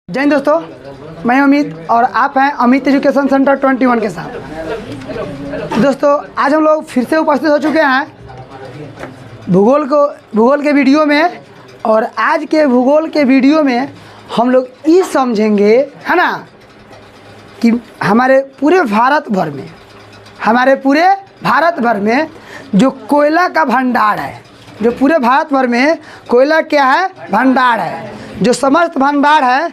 जय हिंद दोस्तों, मैं अमित और आप हैं अमित एजुकेशन सेंटर 21 के साथ। दोस्तों आज हम लोग फिर से उपस्थित हो चुके हैं भूगोल के वीडियो में। और आज के भूगोल के वीडियो में हम लोग ये समझेंगे, है ना, कि हमारे पूरे भारत भर में जो कोयला का भंडार है, जो पूरे भारत भर में कोयला क्या है, भंडार है, जो समस्त भंडार है,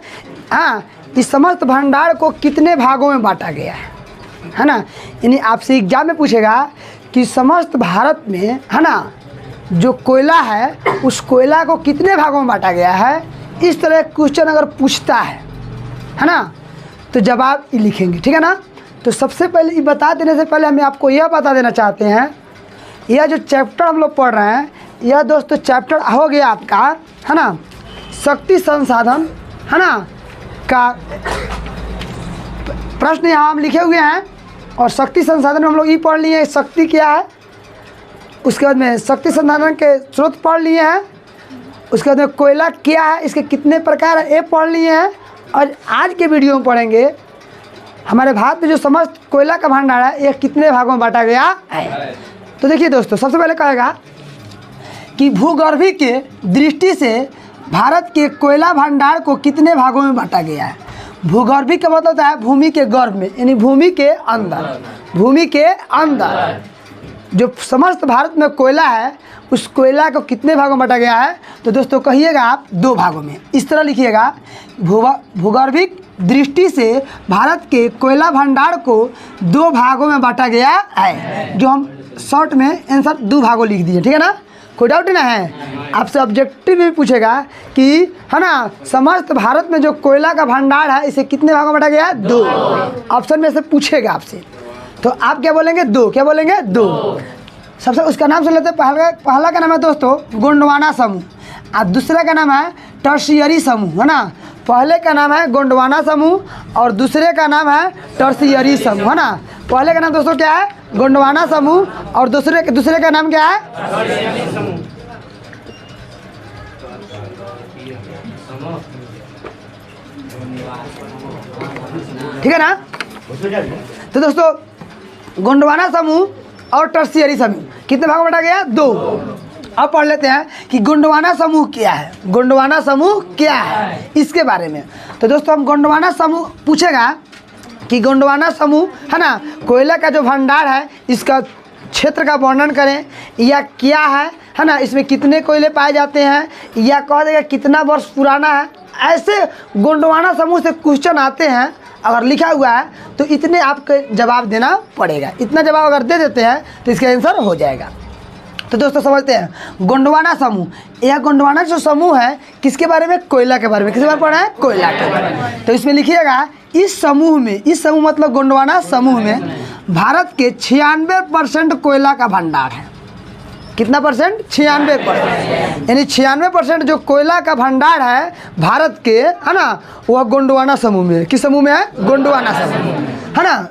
हाँ, इस समस्त भंडार को कितने भागों में बांटा गया है ना। यानी आपसे एग्जाम में पूछेगा कि समस्त भारत में, है ना, जो कोयला है उस कोयला को कितने भागों में बांटा गया है। इस तरह क्वेश्चन अगर पूछता है ना, तो जवाब ये लिखेंगे, ठीक है ना। तो सबसे पहले ये बता देने से पहले हम आपको यह बता देना चाहते हैं, यह जो चैप्टर हम लोग पढ़ रहे हैं, यह दोस्तों चैप्टर हो गया आपका, है ना, शक्ति संसाधन, है ना, का प्रश्न यहाँ हम लिखे हुए हैं। और शक्ति संसाधन में हम लोग ये पढ़ लिए हैं शक्ति क्या है, उसके बाद में शक्ति संसाधन के स्रोत पढ़ लिए हैं, उसके बाद में कोयला क्या है, इसके कितने प्रकार है, ये पढ़ लिए हैं। और आज के वीडियो में पढ़ेंगे हमारे भारत में जो समस्त कोयला का भंडार है, यह कितने भागों में बांटा गया है। तो देखिए दोस्तों, सबसे पहले कहेगा कि भूगर्भिक के दृष्टि से भारत के कोयला भंडार को कितने भागों में बांटा गया है। भूगर्भिक का मतलब है भूमि के गर्भ में, यानी भूमि के अंदर जो समस्त भारत में कोयला है, उस कोयला को कितने भागों में बांटा गया है। तो दोस्तों कहिएगा आप 2 भागों में, इस तरह लिखिएगा, भूगर्भिक दृष्टि से भारत के कोयला भंडार को 2 भागों में बांटा गया है। जो हम शॉर्ट में आंसर 2 भागों लिख दिए, ठीक है ना, कोई डाउट नहीं है। आपसे ऑब्जेक्टिव भी पूछेगा कि, है ना, समस्त भारत में जो कोयला का भंडार है, इसे कितने भागों में बांटा गया है, 2। ऑप्शन में से पूछेगा आपसे, तो आप क्या बोलेंगे, 2। क्या बोलेंगे, 2। सबसे उसका नाम सुन लेते हैं। पहला का नाम है दोस्तों गोंडवाना समूह, और दूसरा का नाम है टर्शियरी समूह, है ना। पहले का नाम है गोंडवाना समूह और दूसरे का नाम है टर्शियरी समूह, है ना। पहले का नाम दोस्तों क्या है, गोंडवाना समूह, और दूसरे का नाम क्या है, ठीक है ना। तो दोस्तों गोंडवाना समूह और टर्शियरी समूह कितने भागों में बांटा गया, 2। अब पढ़ लेते हैं कि गोंडवाना समूह क्या है, गोंडवाना समूह क्या है, इसके बारे में। तो दोस्तों हम गोंडवाना समूह पूछेगा कि गोंडवाना समूह, है ना, कोयला का जो भंडार है, इसका क्षेत्र का वर्णन करें, या क्या है ना, इसमें कितने कोयले पाए जाते हैं, या कह देगा कितना वर्ष पुराना है। ऐसे गोंडवाना समूह से क्वेश्चन आते हैं, अगर लिखा हुआ है तो इतने आपको जवाब देना पड़ेगा। इतना जवाब अगर दे देते हैं तो इसका आंसर हो जाएगा। तो दोस्तों समझते हैं गोंडवाना समूह, यह गोंडवाना जो समूह है किसके बारे में, कोयला के बारे में। किसके बारे में पढ़ा है, कोयला के बारे में। तो इसमें लिखिएगा इस समूह मतलब गोंडवाना समूह में भारत के 96% कोयला का भंडार है। कितना परसेंट, 96%, यानी 96% जो कोयला का भंडार है भारत के, है ना, वह गोंडवाना समूह में। किस समूह में है, गोंडवाना समूह, है ना।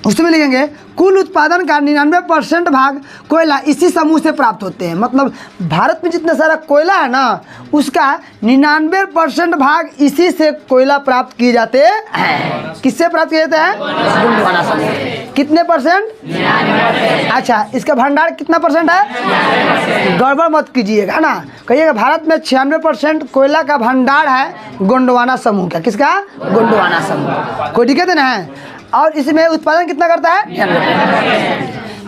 उसमें लिखेंगे कुल उत्पादन का 99% भाग कोयला इसी समूह से प्राप्त होते हैं। मतलब भारत में जितना सारा कोयला है ना, उसका 99% भाग इसी से कोयला प्राप्त किए जाते हैं। किससे प्राप्त किए जाते हैं, गोंडवाना समूह। कितने परसेंट, 99%। अच्छा, इसका भंडार कितना परसेंट है, गड़बड़ मत कीजिएगा, है ना। कहिएगा भारत में 96% कोयला का भंडार है गोंडवाना समूह का। किसका, गोंडवाना समूह। कोई दिक्कत नहीं है। और इसमें उत्पादन कितना करता है,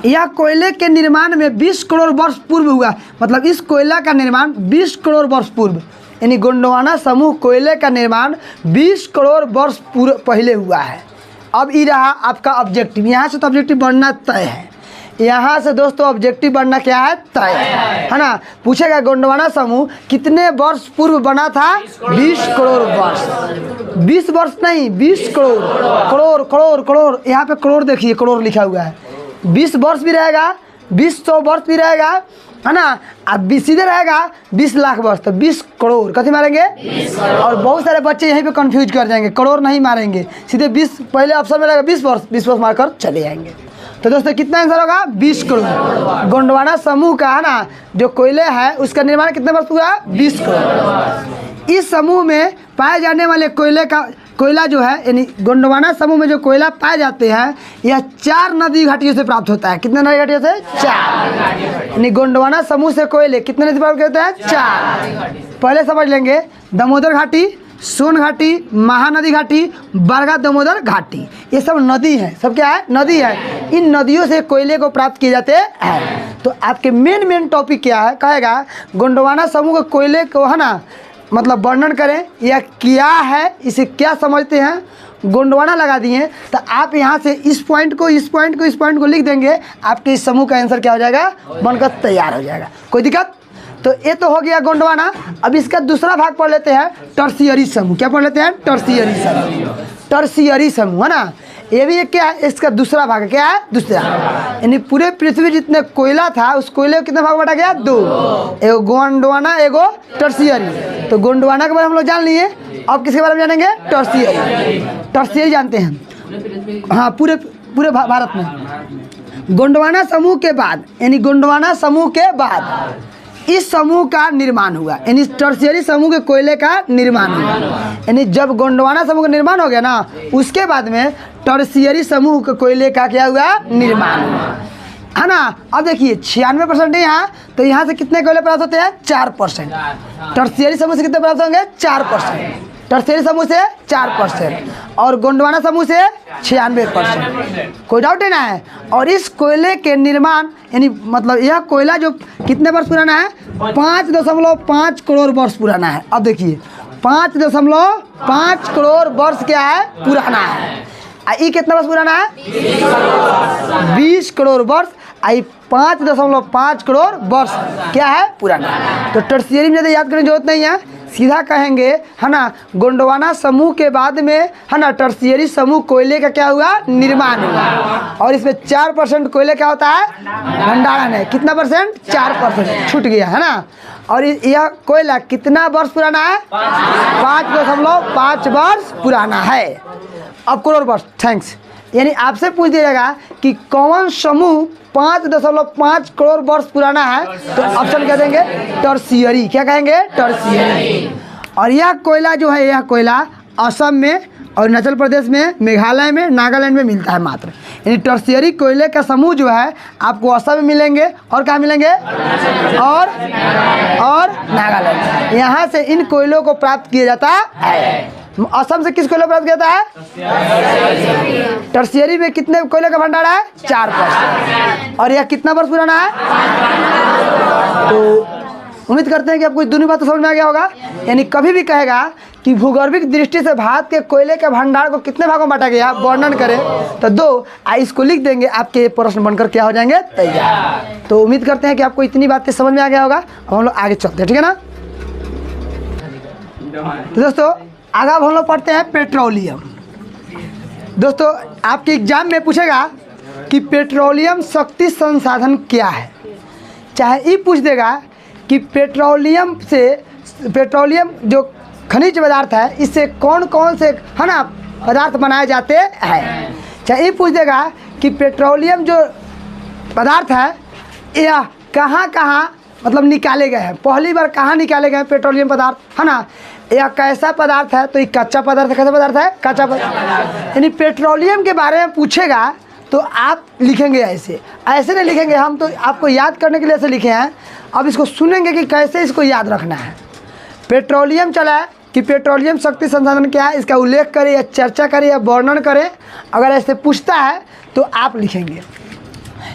यह कोयले के निर्माण में 20 करोड़ वर्ष पूर्व हुआ। मतलब इस कोयला का निर्माण 20 करोड़ वर्ष पूर्व, यानी गोंडवाना समूह कोयले का निर्माण 20 करोड़ वर्ष पहले हुआ है। अब ये रहा आपका ऑब्जेक्टिव। यहाँ से तो ऑब्जेक्टिव बनना तय है, यहाँ से दोस्तों ऑब्जेक्टिव बनना क्या है, तय है ना। पूछेगा गोंडवाना समूह कितने वर्ष पूर्व बना था, 20 करोड़ वर्ष। 20 वर्ष नहीं, 20 करोड़, करोड़ करोड़ करोड़, यहाँ पे करोड़ देखिए, करोड़ लिखा हुआ है। 20 वर्ष भी रहेगा, 200 वर्ष भी रहेगा, है ना। अब सीधे रहेगा 20 लाख वर्ष, तो 20 करोड़ कथी मारेंगे, 20 करोड़। और बहुत सारे बच्चे यहीं पे कंफ्यूज कर जाएंगे, करोड़ नहीं मारेंगे, सीधे 20 पहले ऑप्शन में रहेगा, 20 वर्ष, 20 वर्ष मारकर चले जाएंगे। तो दोस्तों कितना आंसर होगा? 20 करोड़। गोंडवाना समूह का है ना जो कोयले है उसका निर्माण कितने वर्ष हुआ? 20 करोड़। इस समूह में पाए जाने वाले कोयला जो है यानी गोंडवाना समूह में जो कोयला पाए जाते हैं यह 4 नदी घाटियों से प्राप्त होता है। कितने नदी घाटियों से? 4। यानी गोंडवाना समूह से कोयले कितने नदी प्राप्त होते हैं? 4। पहले समझ लेंगे दामोदर घाटी, सोन घाटी, महानदी घाटी, बरगा दामोदर घाटी, ये सब नदी है। सब क्या है? नदी है। इन नदियों से कोयले को प्राप्त किए जाते हैं। तो आपके मेन टॉपिक क्या है? कहेगा गोंडवाना समूह के कोयले को है ना मतलब वर्णन करें या क्या है, इसे क्या समझते हैं, गोंडवाना लगा दिए तो आप यहाँ से इस पॉइंट को लिख देंगे, आपके इस समूह का आंसर क्या हो जाएगा? बनकर तैयार हो जाएगा। कोई दिक्कत? तो ये तो हो गया गोंडवाना। अब इसका दूसरा भाग पढ़ लेते हैं, टर्शियरी समूह। क्या पढ़ लेते हैं? टर्शियरी समूह। टर्शियरी समूह है ना, ये भी एक क्या है? इसका दूसरा भाग क्या है? दूसरा। यानी पूरे पृथ्वी जितने कोयला था उस कोयले को कितने भाग बांटा गया? 2। एगो गोंडवाना, एगो टर्शियरी। तो गोंडवाना के बारे में हम लोग जान लिए। अब किसके बारे में जानेंगे? टर्शियरी। टर्शियरी जानते हैं हाँ पूरे भारत में। गोंडवाना समूह के बाद यानी गोंडवाना समूह के बाद इस समूह का निर्माण हुआ, यानी टर्शियरी समूह के कोयले का निर्माण हुआ। यानी जब गोंडवाना समूह का निर्माण हो गया ना उसके बाद में टर्शियरी समूह के कोयले का क्या हुआ? निर्माण हुआ, है ना। अब देखिए 96% है यहाँ, तो यहाँ से कितने कोयले प्राप्त होते हैं? 4%। टर्शियरी समूह से कितने प्राप्त होंगे? 4%। टर्शियरी समूह से 4% और गोंडवाना समूह से 96%। कोई डाउट है ना है? और इस कोयले के निर्माण यानी मतलब यह कोयला जो कितने वर्ष पुराना है? 5.5 करोड़ वर्ष पुराना है। अब देखिए 5.5 करोड़ वर्ष क्या है? पुराना है। ये कितना वर्ष पुराना है? 20 करोड़ वर्ष। आई 5.5 करोड़ वर्ष क्या है? पुराना। तो टर्शियरी में ज़्यादा याद करने की जरूरत नहीं है, सीधा कहेंगे है ना गोंडवाना समूह के बाद में है ना टर्शियरी समूह कोयले का क्या हुआ? निर्माण हुआ। और इसमें 4% कोयले क्या होता है? भंडारण है। कितना परसेंट? 4%। छूट गया है ना। और यह कोयला कितना वर्ष पुराना है? 5.5 वर्ष पुराना है। अब करोड़ वर्ष। थैंक्स। यानी आपसे पूछ दिया जाएगा कि कौन समूह 5.5 करोड़ वर्ष पुराना है, तो ऑप्शन क्या देंगे? टर्शियरी। क्या कहेंगे? टर्शियरी। और यह कोयला जो है, यह कोयला असम में और अरुणाचल प्रदेश में, मेघालय में, नागालैंड में मिलता है मात्र। यानी टर्शियरी कोयले का समूह जो है आपको असम में मिलेंगे और कहाँ मिलेंगे? और नागालैंड। यहाँ से इन कोयलों को प्राप्त किया जाता है। असम से किस कोयले प्राप्त किया जाता है? टर्शियरी में कितने कोयले का भंडार है? 4%। और यह कितना वर्ष पुराना है? तो उम्मीद करते हैं कि आपको दोनों बातें समझ में आ गया होगा। यानी कभी भी कहेगा कि भूगर्भिक दृष्टि से भारत के कोयले के भंडार को कितने भागों में बांटा गया वर्णन करें तो 2, इसको लिख देंगे, आपके प्रश्न बनकर क्या हो जाएंगे? तैयार। तो उम्मीद करते हैं कि आपको इतनी बातें समझ में आ गया होगा। अब हम लोग आगे चलते हैं, ठीक है ना। तो दोस्तों आगे हम लोग पढ़ते हैं पेट्रोलियम। दोस्तों आपके एग्जाम में पूछेगा कि पेट्रोलियम शक्ति संसाधन क्या है। चाहे ये पूछ देगा कि पेट्रोलियम जो खनिज पदार्थ है इससे कौन कौन से है ना पदार्थ बनाए जाते हैं। चाहे ये पूछ देगा कि पेट्रोलियम जो पदार्थ है यह कहाँ मतलब निकाले गए हैं, पहली बार कहाँ निकाले गए हैं पेट्रोलियम पदार्थ, है ना। यह कैसा पदार्थ है? तो ये कच्चा पदार्थ है। कैसा पदार्थ है? कच्चा पदार्थ। यानी पेट्रोलियम के बारे में पूछेगा तो आप लिखेंगे ऐसे नहीं लिखेंगे, हम तो आपको याद करने के लिए ऐसे लिखे हैं। अब इसको सुनेंगे कि कैसे इसको याद रखना है। पेट्रोलियम चला है कि पेट्रोलियम शक्ति संसाधन क्या है, इसका उल्लेख करें या चर्चा करें या वर्णन करें। अगर ऐसे पूछता है तो आप लिखेंगे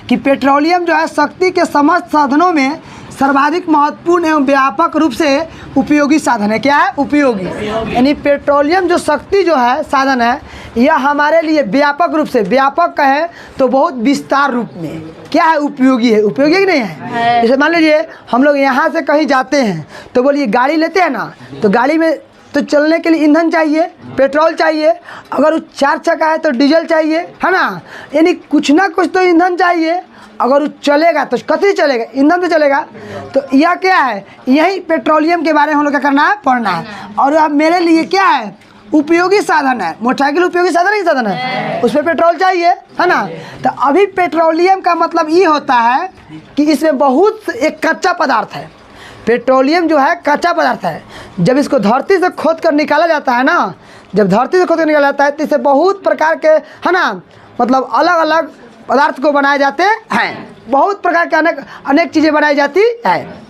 कि पेट्रोलियम जो है शक्ति के समस्त साधनों में सर्वाधिक महत्वपूर्ण एवं व्यापक रूप से उपयोगी साधन है। क्या है? उपयोगी। यानी पेट्रोलियम जो शक्ति जो है साधन है यह हमारे लिए व्यापक रूप से, व्यापक कहें तो बहुत विस्तार रूप में क्या है? उपयोगी है। उपयोगी है कि नहीं है? जैसे मान लीजिए हम लोग यहाँ से कहीं जाते हैं तो बोलिए गाड़ी लेते हैं ना, तो गाड़ी में तो चलने के लिए ईंधन चाहिए, पेट्रोल चाहिए। अगर वो 4 चक्का है तो डीजल चाहिए, है ना। यानी कुछ ना कुछ तो ईंधन चाहिए। अगर वो चलेगा तो कथी चलेगा? ईंधन तो चलेगा। तो यह क्या है? यही पेट्रोलियम के बारे में हम लोग क्या करना है? पढ़ना है। और अब मेरे लिए क्या है? उपयोगी साधन है। मोटरसाइकिल उपयोगी साधन ही साधन है, उस पर पेट्रोल चाहिए, है ना। तो अभी पेट्रोलियम का मतलब ये होता है कि इसमें बहुत एक कच्चा पदार्थ है। पेट्रोलियम जो है कच्चा पदार्थ है। जब इसको धरती से खोद कर निकाला जाता है ना, जब धरती से खोद कर निकाला जाता है तो इससे बहुत प्रकार के, है ना, मतलब अलग अलग पदार्थ को बनाए जाते हैं। बहुत प्रकार के अनेक चीज़ें बनाई जाती है।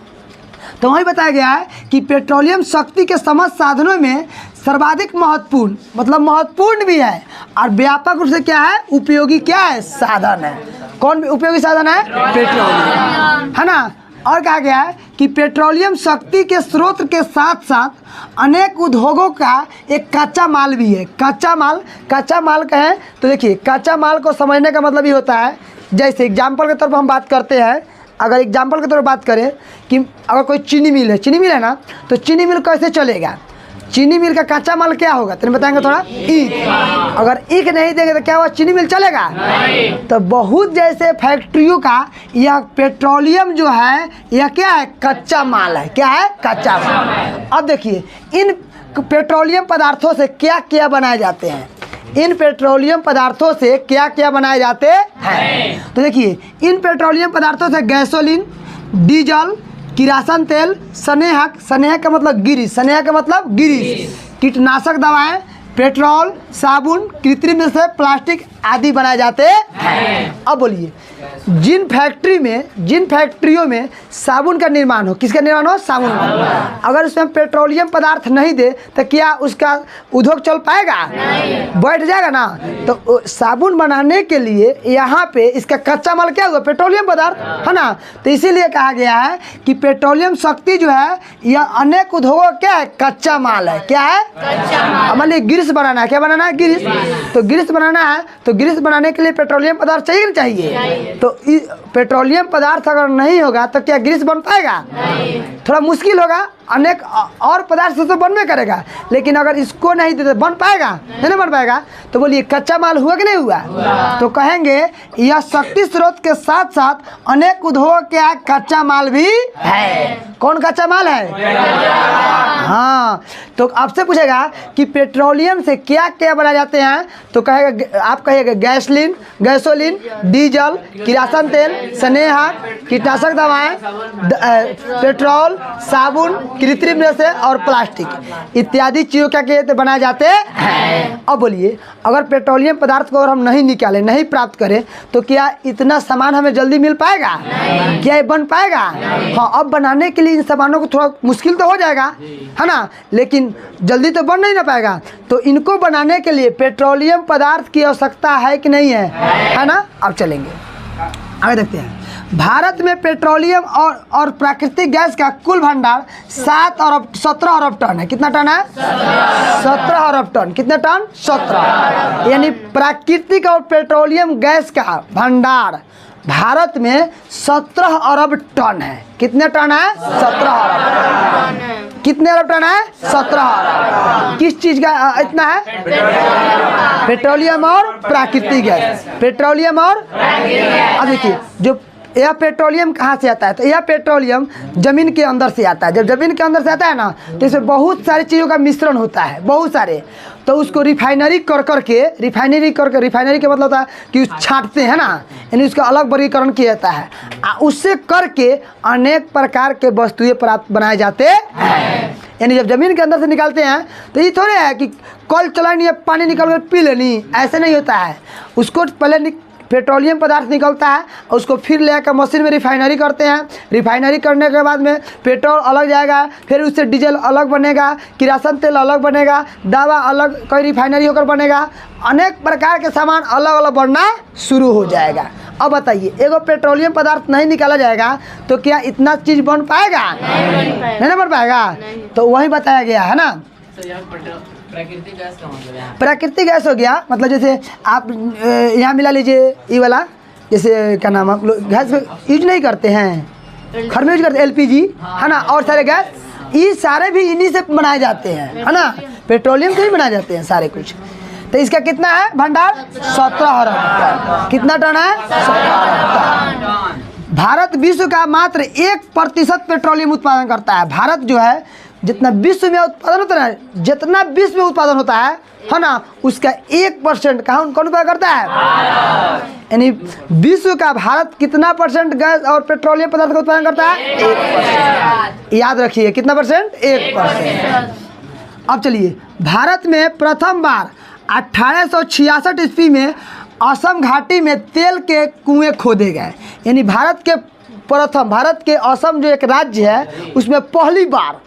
तो वही बताया गया है कि पेट्रोलियम शक्ति के समस्त साधनों में सर्वाधिक महत्वपूर्ण, मतलब महत्वपूर्ण भी है और व्यापक रूप से क्या है, उपयोगी क्या है, साधन है। कौन उपयोगी साधन है? पेट्रोलियम, है ना। और कहा गया है कि पेट्रोलियम शक्ति के स्रोत के साथ साथ अनेक उद्योगों का एक कच्चा माल भी है। कच्चा माल कहें तो देखिए, कच्चा माल को समझने का मतलब ये होता है, जैसे एग्जाम्पल के तौर पर हम बात करते हैं। अगर एग्जाम्पल के तौर पर बात करें कि अगर कोई चीनी मिल है ना, तो चीनी मिल कैसे चलेगा? चीनी मिल का कच्चा माल क्या होगा, तेरे बताएंगे थोड़ा, ईख। अगर ईख नहीं देंगे तो क्या हुआ, चीनी मिल चलेगा नहीं। तो बहुत जैसे फैक्ट्रियों का यह पेट्रोलियम जो है यह क्या है, कच्चा माल है। क्या है? कच्चा माल। अब देखिए इन पेट्रोलियम पदार्थों से क्या क्या बनाए जाते हैं। इन पेट्रोलियम पदार्थों से क्या क्या बनाए जाते हैं। तो देखिए इन पेट्रोलियम पदार्थों से गैसोलीन, डीजल, किरासन तेल, स्नेहक का मतलब गिरीश, कीटनाशक दवाएं, पेट्रोल, साबुन, कृत्रिम से प्लास्टिक आदि बनाए जाते हैं। अब बोलिए, जिन फैक्ट्रियों में साबुन का निर्माण हो, किसका निर्माण हो, साबुन का, अगर उसमें पेट्रोलियम पदार्थ नहीं दे तो क्या उसका उद्योग चल पाएगा? नहीं। बैठ जाएगा ना। तो साबुन बनाने के लिए यहाँ पे इसका कच्चा माल क्या होगा, पेट्रोलियम पदार्थ, है ना। तो इसीलिए कहा गया है कि पेट्रोलियम शक्ति जो है यह अनेक उद्योगों क्या है, कच्चा माल है। क्या है? कच्चा माल। मान लीजिए गिरीस बनाना है, क्या बनाना है, गिरीस। तो गिरीस बनाना है तो गिरीस बनाने के लिए पेट्रोलियम पदार्थ चाहिए नहीं चाहिए? तो पेट्रोलियम पदार्थ अगर नहीं होगा तो क्या गिरीस बन पाएगा? नहीं। थोड़ा मुश्किल होगा, अनेक और पदार्थ से तो बनने करेगा, लेकिन अगर इसको नहीं देते बन पाएगा? नहीं बन पाएगा। तो बोलिए कच्चा माल हुआ कि नहीं हुआ? तो कहेंगे यह शक्ति स्रोत के साथ साथ अनेक उद्योग के कच्चा माल भी है। कौन कच्चा माल है? हाँ। तो आपसे पूछेगा कि पेट्रोलियम से क्या क्या बनाए जाते हैं, तो कहेगा, आप कहेगा गैसोलीन, डीजल, किरासन तेल, स्नेहक, कीटनाशक दवाएं, पेट्रोल, साबुन, कृत्रिम रेशे और प्लास्टिक इत्यादि चीज़ों क्या कहते बनाए जाते हैं। अब बोलिए, अगर पेट्रोलियम पदार्थ को अगर हम नहीं निकालें, नहीं प्राप्त करें, तो क्या इतना सामान हमें जल्दी मिल पाएगा? नहीं। क्या ये बन पाएगा? हाँ। अब बनाने के लिए इन सामानों को थोड़ा मुश्किल तो हो जाएगा, है ना, लेकिन जल्दी तो बन नहीं ना पाएगा। तो इनको बनाने के लिए पेट्रोलियम पदार्थ की आवश्यकता है कि नहीं है ना। अब चलेंगे आगे, देखते हैं। भारत में पेट्रोलियम और प्राकृतिक गैस का कुल भंडार 17 अरब टन है। कितना टन है? 17 अरब टन। कितने टन? 17। यानी प्राकृतिक और पेट्रोलियम गैस का भंडार भारत में 17 अरब टन है। कितने टन है? 17 अरब। कितने अरब टन है? 17 अरब। किस चीज़ का इतना है? पेट्रोलियम और प्राकृतिक गैस। पेट्रोलियम और अब देखिए, जो यह पेट्रोलियम कहाँ से आता है, तो यह पेट्रोलियम ज़मीन के अंदर से आता है। जब ज़मीन के अंदर से आता है ना, तो इसमें बहुत सारी चीज़ों का मिश्रण होता है, बहुत सारे। तो उसको रिफाइनरी का मतलब होता है कि छांटते हैं ना, यानी उसका अलग वर्गीकरण किया जाता है। उससे करके अनेक प्रकार के वस्तुएं प्राप्त बनाए जाते हैं। यानी जब ज़मीन के अंदर से निकालते हैं तो ये थोड़े है कि कल चलानी है, पानी निकाल कर पी लेनी, ऐसे नहीं होता है। उसको पहले पेट्रोलियम पदार्थ निकलता है, उसको फिर ले आकर मशीन में रिफाइनरी करते हैं। रिफाइनरी करने के बाद में पेट्रोल अलग जाएगा, फिर उससे डीजल अलग बनेगा, किरासन तेल अलग बनेगा, दवा अलग कोई रिफाइनरी होकर बनेगा। अनेक प्रकार के सामान अलग अलग बनना शुरू हो जाएगा। अब बताइए, एगो पेट्रोलियम पदार्थ नहीं निकाला जाएगा तो क्या इतना चीज़ बन पाएगा? नहीं बन पाएगा। तो वही बताया गया है ना। प्राकृतिक गैस का मतलब है, प्राकृतिक गैस हो गया मतलब जैसे आप यहाँ मिला लीजिए ये वाला, जैसे क्या नाम, आप लोग गैस यूज नहीं करते हैं, घर में यूज करते हैं, LPG, है ना, और सारे गैस, ये सारे भी इन्हीं से बनाए जाते हैं, है ना, पेट्रोलियम से ही बनाए जाते हैं सारे कुछ। तो इसका कितना है भंडार? 17 अरब टन। कितना टन है? 17 अरब टन। भारत विश्व का मात्र 1% पेट्रोलियम उत्पादन करता है। भारत जो है जितना विश्व में उत्पादन होता है ना, जितना विश्व में उत्पादन होता है ना, उसका 1% कौन उत्पादन करता है? यानी विश्व का भारत कितना परसेंट गैस और पेट्रोलियम पदार्थ का उत्पादन करता है? 1%। याद रखिए कितना परसेंट? 1%। अब चलिए, भारत में प्रथम बार 1866 ईस्वी में असम घाटी में तेल के कुएं खोदे गए। यानी भारत के असम जो एक राज्य है उसमें पहली बार,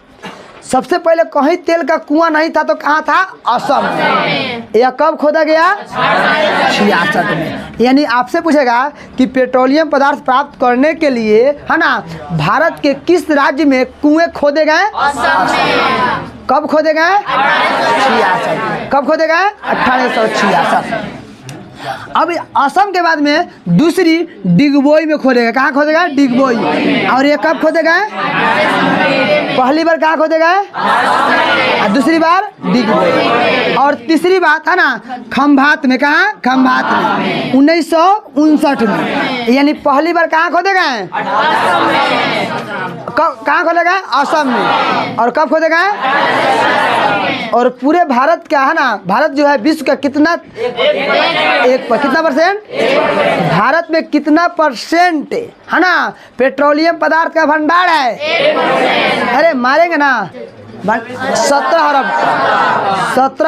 सबसे पहले कहीं तेल का कुआं नहीं था तो कहाँ था? असम में। यह कब खोदा गया? 66 में। यानी आपसे पूछेगा कि पेट्रोलियम पदार्थ प्राप्त करने के लिए है ना, भारत के किस राज्य में कुएं खोदे गए? असम में। कब खोदे गए? 66। कब खोदे गए? 1866। अब असम के बाद में दूसरी डिगबोई में खोदेगा। कहाँ खोदेगा? डिगबोई। और ये कब खोदेगा? पहली बार कहाँ खोदेगा? और दूसरी बार डिगबोई। और तीसरी बात है ना, खंभात में। कहाँ? खंभात में 1959 में। यानी पहली बार कहाँ खोदेगा? कहाँ खोदेगा? असम में। और कब खोदेगा? और पूरे भारत का है ना, भारत जो है विश्व का कितना कितना परसेंट? भारत में कितना परसेंट है ना पेट्रोलियम पदार्थ का भंडार है? अरे मारेंगे ना, 17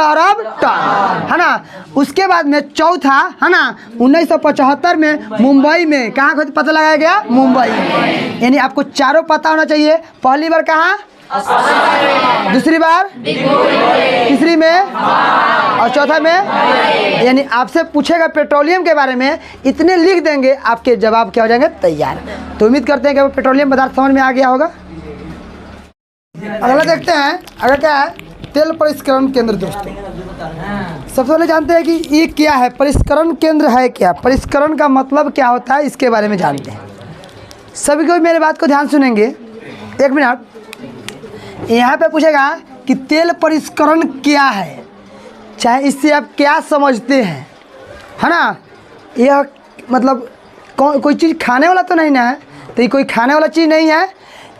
अरब टन है ना। उसके बाद में चौथा है ना, 1975 में मुंबई में। कहाँ को पता लगाया गया? मुंबई। यानी आपको चारों पता होना चाहिए। पहली बार कहाँ? दूसरी बार, तीसरी में और चौथा में। यानी आपसे पूछेगा पेट्रोलियम के बारे में, इतने लिख देंगे आपके जवाब क्या हो जाएंगे? तैयार। तो उम्मीद करते हैं कि पेट्रोलियम पदार्थ समझ में आ गया होगा। अगला देखते हैं, अगर क्या है? तेल परिष्करण केंद्र। दोस्तों सबसे पहले जानते हैं कि ये क्या है? परिष्करण केंद्र है क्या? परिष्करण का मतलब क्या होता है, इसके बारे में जानते हैं। सभी कोई मेरे बात को ध्यान सुनेंगे। एक मिनट। यहाँ पे पूछेगा कि तेल परिष्करण क्या है, चाहे इससे आप क्या समझते हैं, है ना। यह मतलब कोई चीज़ खाने वाला तो नहीं ना है, तो ये कोई खाने वाला चीज़ नहीं है।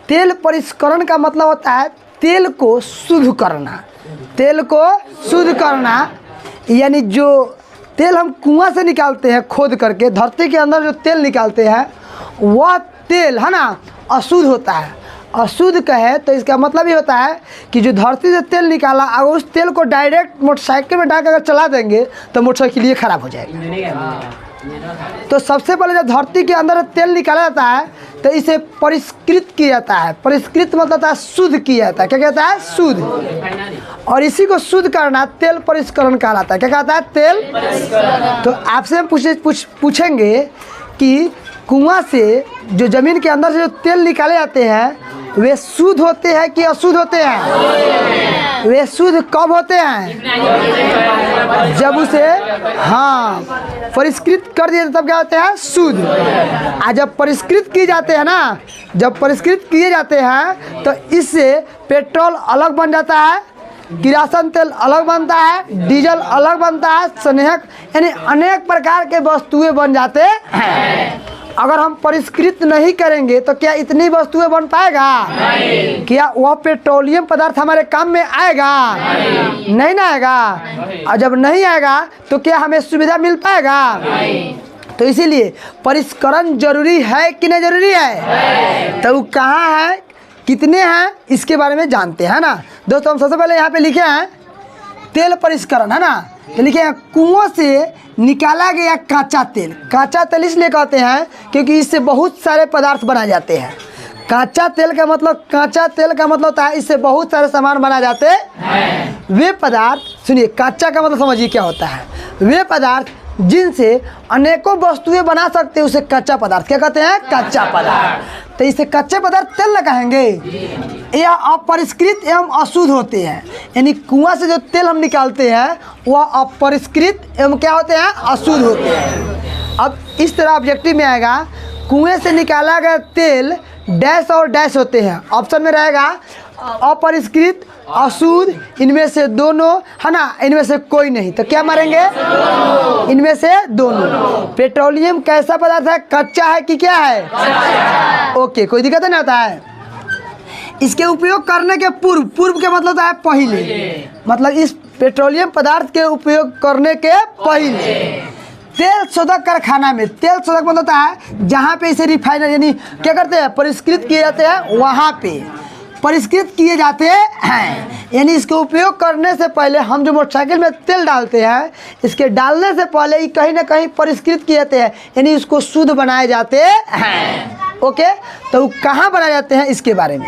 तेल परिष्करण का मतलब होता है तेल को शुद्ध करना। तेल को शुद्ध करना यानी जो तेल हम कुआं से निकालते हैं, खोद करके धरती के अंदर जो तेल निकालते हैं, वह तेल है ना अशुद्ध होता है। अशुद्ध कहे तो इसका मतलब ये होता है कि जो धरती से तेल निकाला, अगर उस तेल को डायरेक्ट मोटरसाइकिल में डाल कर अगर चला देंगे तो मोटरसाइकिल ये खराब हो जाएगा। तो सबसे पहले जब धरती के अंदर तेल निकाला जाता है तो इसे परिष्कृत किया जाता है। परिष्कृत मतलब होता है शुद्ध किया जाता है। क्या कहता है? शुद्ध। और इसी को शुद्ध करना तेल परिष्करण कहलाता है। क्या कहता है? तेल। तो आपसे हम पूछेंगे कि कुआं से जो ज़मीन के अंदर से जो तेल निकाले जाते हैं वे शुद्ध होते हैं कि अशुद्ध होते हैं? वे शुद्ध कब होते हैं? जब उसे परिष्कृत कर दिए तब क्या होते हैं? शुद्ध। और जब परिष्कृत किए जाते हैं ना, जब परिष्कृत किए जाते हैं तो इससे पेट्रोल अलग बन जाता है, किरासन तेल अलग बनता है, डीजल अलग बनता है, स्नेहक यानी अनेक प्रकार के वस्तुएं बन जाते हैं। अगर हम परिष्कृत नहीं करेंगे तो क्या इतनी वस्तुएं बन पाएगा? नहीं। क्या वह पेट्रोलियम पदार्थ हमारे काम में आएगा? नहीं ना आएगा। और जब नहीं आएगा तो क्या हमें सुविधा मिल पाएगा? नहीं। तो इसीलिए परिष्करण जरूरी है कि नहीं जरूरी है? तो वो कहाँ है, कितने हैं, इसके बारे में जानते हैं ना। दोस्तों हम सबसे पहले यहाँ पे लिखे हैं तेल परिष्करण, है ना। तो लिखे हैं कुओं से निकाला गया कांचा तेल। कांचा तेल इसलिए कहते हैं क्योंकि इससे बहुत सारे पदार्थ बनाए जाते हैं। कांचा तेल का मतलब होता है इससे बहुत सारे सामान बनाए जाते हैं। वे पदार्थ, सुनिए, कांचा का मतलब समझिए क्या होता है। वे पदार्थ जिनसे अनेकों वस्तुएं बना सकते हैं उसे कच्चा पदार्थ क्या कहते हैं? कच्चा पदार्थ। तो इसे कच्चे पदार्थ तेल न कहेंगे। यह अपरिष्कृत एवं अशुद्ध होते हैं। यानी कुआं से जो तेल हम निकालते हैं वह अपरिष्कृत एवं क्या होते हैं? अशुद्ध होते हैं। अब इस तरह ऑब्जेक्टिव में आएगा, कुएं से निकाला गया तेल डैश और डैश होते हैं। ऑप्शन में रहेगा अपरिष्कृत, अशुद्ध, इनमें से दोनों, है ना, इनमें से कोई नहीं। तो क्या मारेंगे? इनमें से दोनों। पेट्रोलियम कैसा पदार्थ है? कच्चा है कि क्या है? ओके, कोई दिक्कत नहीं होता है। इसके उपयोग करने के पूर्व, पूर्व के मतलब होता है पहले, मतलब इस पेट्रोलियम पदार्थ के उपयोग करने के पहले तेल शोधक कारखाना में, तेल शोधक मतलब होता है जहाँ पे इसे रिफाइनर यानी क्या करते हैं, परिष्कृत किए जाते हैं, वहाँ पे परिष्कृत किए जाते हैं। यानी इसको उपयोग करने से पहले हम जो मोटरसाइकिल में तेल डालते हैं, इसके डालने से पहले ही कहीं ना कहीं परिष्कृत किए जाते हैं, यानी इसको शुद्ध बनाए जाते हैं। ओके, तो वो कहाँ बनाए जाते हैं इसके बारे में,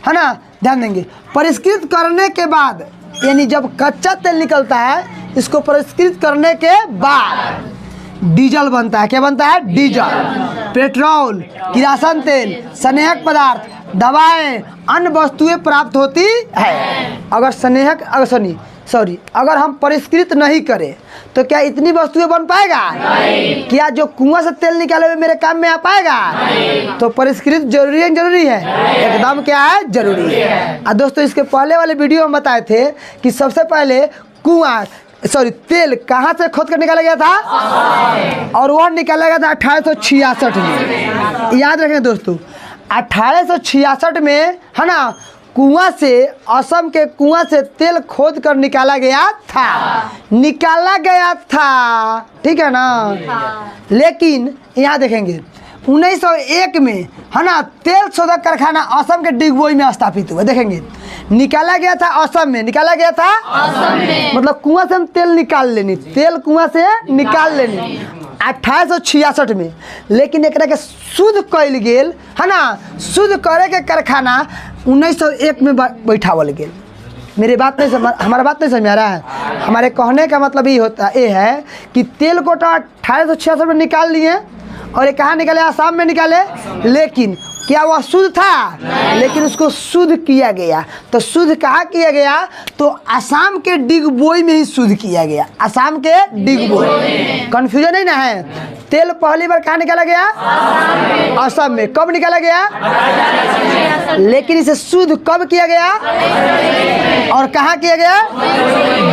है ना, ध्यान देंगे। परिष्कृत करने के बाद यानी जब कच्चा तेल निकलता है, इसको परिष्कृत करने के बाद डीजल बनता है। क्या बनता है? डीजल, पेट्रोल, किरासन तेल, स्नेहक पदार्थ, दवाएं, अन्य वस्तुएं प्राप्त होती है। अगर स्नेहक अगर हम परिष्कृत नहीं करें तो क्या इतनी वस्तुएं बन पाएगा? नहीं। क्या जो कुआं से तेल निकाले हुए मेरे काम में आ पाएगा? नहीं। तो परिष्कृत जरूरी है, जरूरी है, एकदम क्या है, जरूरी है। दोस्तों, इसके पहले वाले वीडियो में बताए थे कि सबसे पहले तेल कहाँ से खोद कर निकाला गया था, और वह निकाला गया था 1866 में। याद रखें दोस्तों, 1866 में, है ना, कुआं से, असम के कुआं से तेल खोद कर निकाला गया था, ठीक है ना। लेकिन यहाँ देखेंगे 1901 में, है ना, तेल शोधक कारखाना असम के डिगबोई में स्थापित हुआ। देखेंगे निकाला गया था असम में, मतलब कुआं से हम तेल निकाल लेनी, तेल कुआं से निकाल लेनी 1866 में। लेकिन एक के शुद्ध कल गेल, है ना, शुद्ध करे के कारखाना 1901 में बैठावल गेल। हमारा बात नहीं समझ आ रहा है। हमारे कहने का मतलब ये है कि तेल को 1866 में निकाल लिए और ये कहाँ निकाले? आसाम में निकाले। लेकिन क्या वह शुद्ध था? लेकिन उसको शुद्ध किया गया। तो शुद्ध कहाँ किया गया? तो आसाम के डिगबोई में ही शुद्ध किया गया, आसाम के डिगबोई। कंफ्यूजन नहीं ना है? तेल पहली बार कहाँ निकाला गया? असम में। कब निकाला गया? लेकिन इसे शुद्ध कब किया गया और कहाँ किया गया?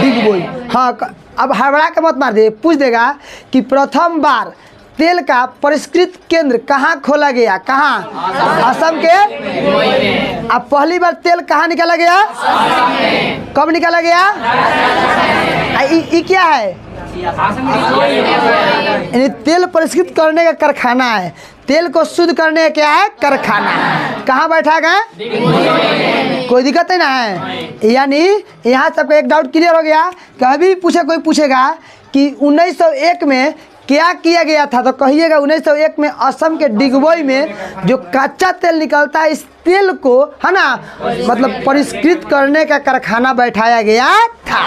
डिगबोई। हाँ, अब हड़बड़ा के मत मार दे, पूछ देगा कि प्रथम बार तेल का परिष्कृत केंद्र कहाँ खोला गया? कहाँ? असम के। अब पहली बार तेल कहाँ निकाला गया? कब निकाला गया? ये क्या है? यानी तेल परिष्कृत करने का कारखाना है, तेल को शुद्ध करने का क्या है? कारखाना। कहाँ बैठा गया? कोई दिक्कत नहीं ना है? यानी यहाँ सबका एक डाउट क्लियर हो गया। कभी कोई पूछेगा कि 1901 में क्या किया गया था, तो कहिएगा 1901 में असम के डिगबोई में जो कच्चा तेल निकलता है, इस तेल को, है ना, मतलब परिष्कृत करने का कारखाना बैठाया गया था।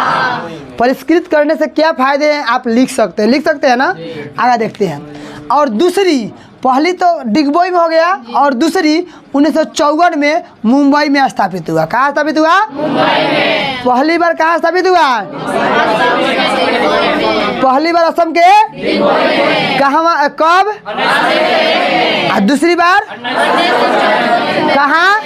परिष्कृत करने से क्या फायदे हैं आप लिख सकते हैं ना। आगे देखते हैं। और दूसरी, पहली तो डिगबोई में हो गया, और दूसरी 1954 में मुंबई में स्थापित हुआ। कहाँ स्थापित हुआ? मुंबई में। पहली बार कहाँ स्थापित हुआ? पहली बार असम के कहाँ, कब? और दूसरी बार कहाँ?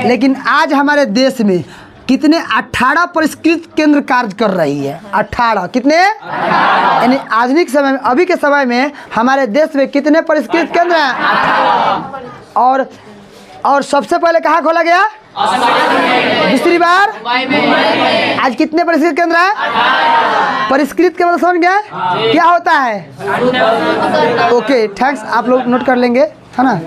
लेकिन आज हमारे देश में कितने? 18 परिष्कृत केंद्र कार्य कर रही है। 18 कितने? यानी आधुनिक समय में, अभी के समय में हमारे देश में कितने परिष्कृत केंद्र हैं? और सबसे पहले कहाँ खोला गया? दूसरी बार आज कितने परिष्कृत केंद्र हैं? परिष्कृत के मतलब समझ गए क्या होता है? ओके, थैंक्स, आप लोग नोट कर लेंगे, है ना।